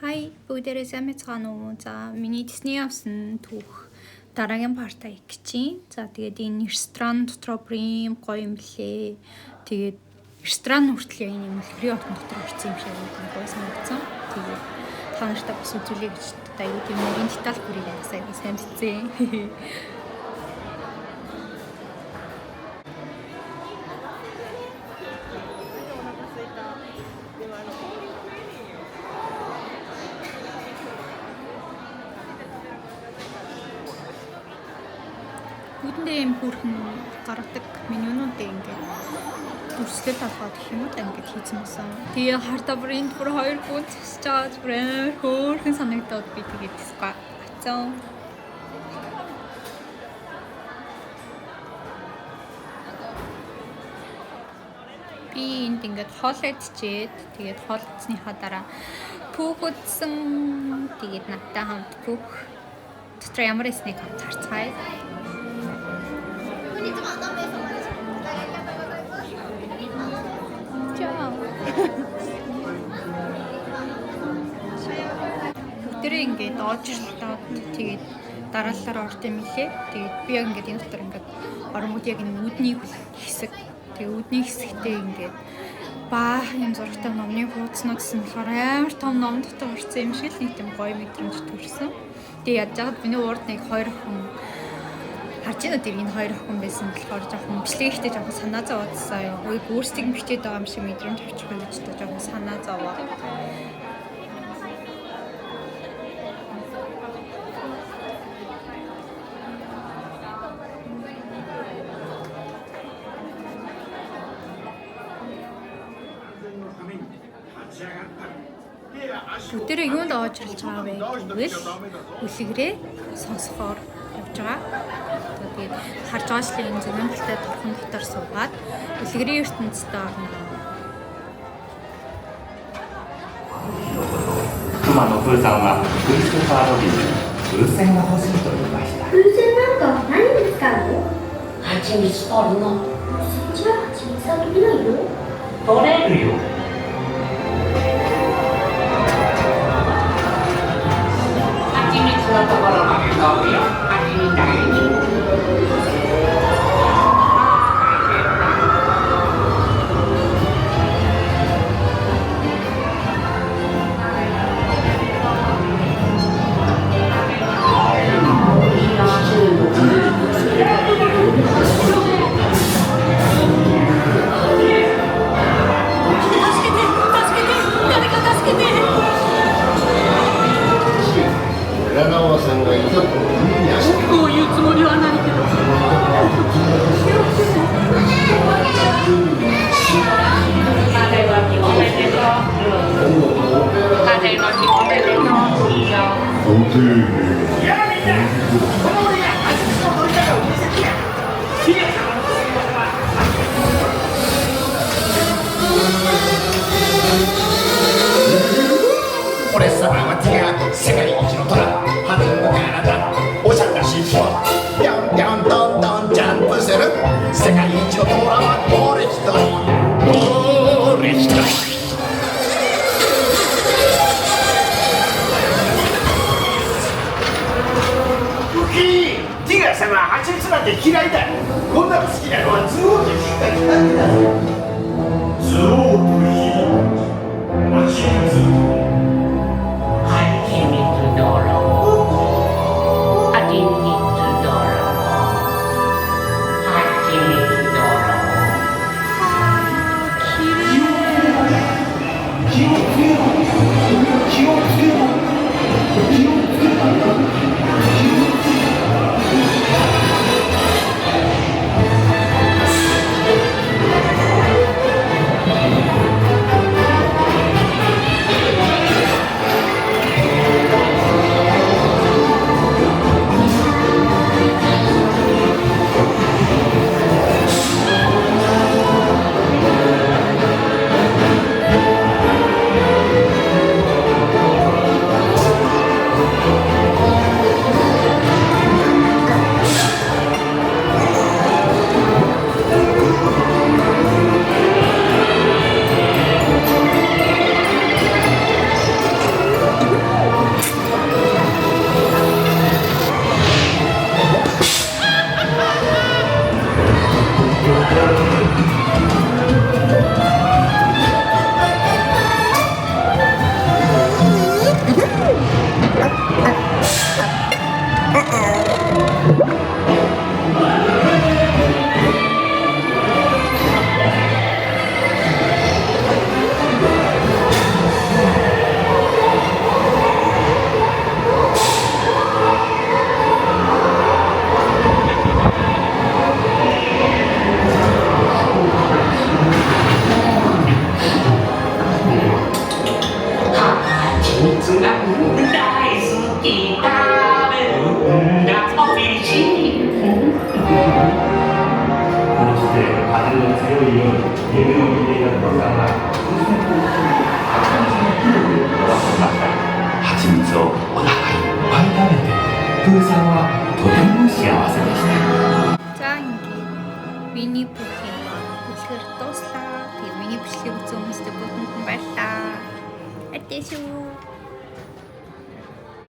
Хай бүгдээрээ сайн байцгаана уу? За миний Disney авсан түүх дараагийн партаа их чинь. За тэгээд энэ ресторан дотроо прим гоё юм лээ. Тэгээд ресторан хүртэл яг энэ мөлхрийн отон дотор орсон юм шиг гоё санагдсан. Тэгээд та нартай бас үзүүлэе гэж аюу тийм нэрийн деталь бүрийг асаа сайн мэдсэн. Үүндээ юм бүрхэн гаргадаг менюнуудыг ингээд дүрслэл аваад гэх юм уу ингээд хийсэн байсан. Тэгээ хартаа бүр энд бүр хоёр гүн засаж байгаа бүр амар хөөрхөн санагдаад би тэгээд диско атсан. Би энд ингээд хоол идчихэд тэгээд хоол идсныхаа дараа түүх үзсэн. Тэгээд надтай хамт түүх дотор ямар эснийг хамт харцгаая. Бүгдээрээ ингээд оожрлаад тэгээд дараалалаар орд юм лээ. Тэгээд би яг ингээд энэ дотор ингээд оронгууд яг энэ үүдний хэсэг. Тэгээд үүдний хэсэгтээ ингээд баах юм зурагтай номны хуудснууд гэсэн болохоор амар том ном дотор орсон юм шиг л нэг тийм гоё мэдрэмж төрсөн. Тэгээд яаж яагаад миний урд нэг хоёр хүн харж байна тэр энэ хоёр охин байсан болохоор жоохон бичлэгтэй жоохон санаа зовоодсан. Ой өөрсдийг бичээд байгаа юм шиг мэдрэмж авчих байж та жоохон санаа зовоо. Бүгдээрээ юунд оожрлж байгаа вэ гэвэл үлгэрээ сонсохоор явж байгаа. Тэгээд харж байгаа ш энэ зөрөмөлтэй турхан дотор суугаад үлгэрийн ертөнцид орно. 熊のプーさんはクリストファー・ロビンに風船が欲しいと言いました。風船なんか何に使うの？蜂蜜取るの。じゃあ蜂蜜は取れないよ。取れるよ。蜂蜜のところまで飛ぶよ。蜂みたいに。俺様は手が世界一の虎ハズンの体おしゃれな尻尾ぴょんぴょんどんどんジャンプする世界一の虎は俺一人俺一人ウキーティガーさんは蜂蜜なんて嫌いだこんなの好きなのはズオーとしか嫌いだズオーといい蜂蜜つが大好き食べるんだおいしいこうして風の強い夜、夢を見ていたプーさんは蜂蜜をお腹いっぱい食べて、プーさんはとても幸せでした。 За ингээд миний бүхий үлгэр дуслаа. Тэгээ миний бичлэгийг үзсэн хүмүүстээ бүгдэнд нь баярлалаа. Адтэйшүү.